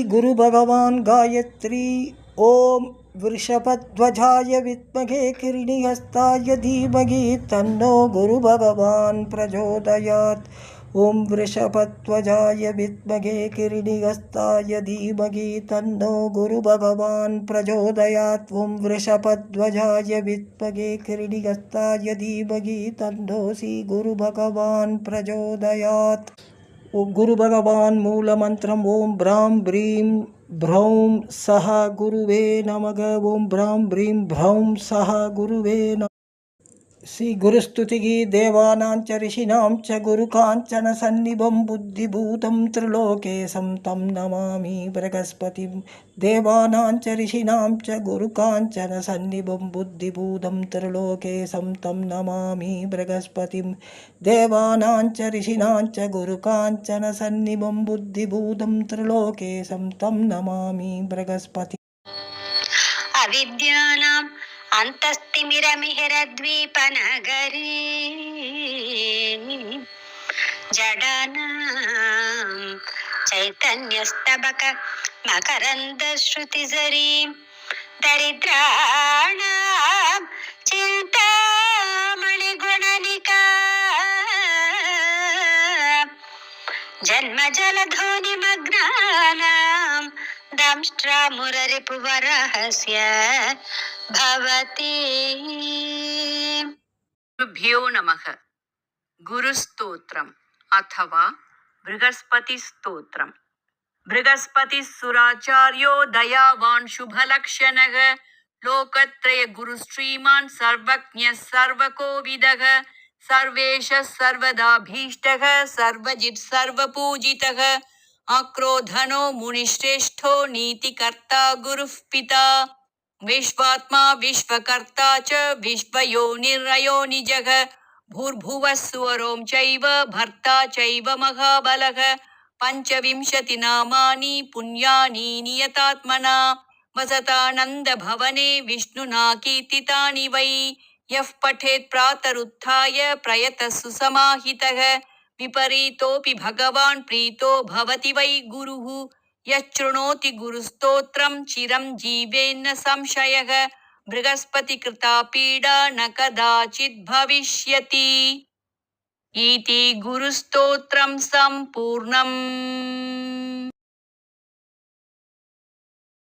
गुरुभगवान् गायत्री। ॐ वृषभध्वजाय विद्महे किरीटिहस्ताय धीमहि तन्नो गुरुभगवान् प्रचोदयात्। ॐ वृषभध्वजाय विद्महे किरीटिहस्ताय धीमहि तन्नो गुरुभगवान् प्रचोदयात्। ॐ वृषभध्वजाय विद्महे किरीटिहस्ताय धीमहि तन्नो श्रीगुरुभगवान् प्रचोदयात्। गुरु भगवान मूल मंत्रम ओम ब्रां ब्रीं भ्रौं सह गुरुवे नमः। ओम ब्रां ब्रीं भ्रौं सह गुरुवे नमः। श्री गुरुस्तुतिः देवानां च ऋषीणां च गुरुकाञ्चन सन्निभं बुद्धिभूतं त्रिलोकेशं तं नमामि बृहस्पतिं। देवानां च ऋषीणां च गुरुकाञ्चन सन्निभं बुद्धिभूतं त्रिलोकेशं तं नमामि बृहस्पतिं। देवानां च ऋषीणां च गुरुकाञ्चन सन्निभं बुद्धिभूतं त्रिलोकेशं तं नमामि बृहस्पतिम्। अविद्यानाम् अन्तस्तिमिरमिहिरद्वीपनगरी जडानां चैतन्यस्तबक मकरन्दश्रुतिझरी दरिद्राणां चिन्तामणिगुणनिका जन्मजलधोनिमग्नानां दंष्ट्रामुररिपुवरहस्य भवति। गुरुभ्यो नमः। गुरुस्तोत्रम् अथवा बृहस्पति स्तोत्रम्। बृहस्पति सुराचार्यो दयावान् शुभलक्षणः लोकत्रय गुरुश्रीमान् सर्वज्ञः सर्वकोविदः सर्वेशः सर्वदाभीष्टः सर्वजित् सर्वपूजितः अक्रोधनो मुनिश्रेष्ठो नीतिकर्ता गुरुः पिता विश्वात्मा विश्वकर्ता च विश्वयोनिरयोनिजः भूर्भुवः सुवरों चैव भर्ता चैव महाबलः पंचविंशति नामानि पुण्यानि नियतात्मना वसतानंद भवने विष्णुना कीर्तितानि वै। यः पठेत् प्रातरुत्थाय प्रयतः सुसमाहितः विपरीतोऽपि भगवान् प्रीतो भवति वै गुरुः। यच्छृणोति गुरुस्तोत्रं चिरं जीवेन्न संशयः बृहस्पति कृता पीडा न कदाचित् भविष्यति। इति गुरुस्तोत्रं सम्पूर्णम्।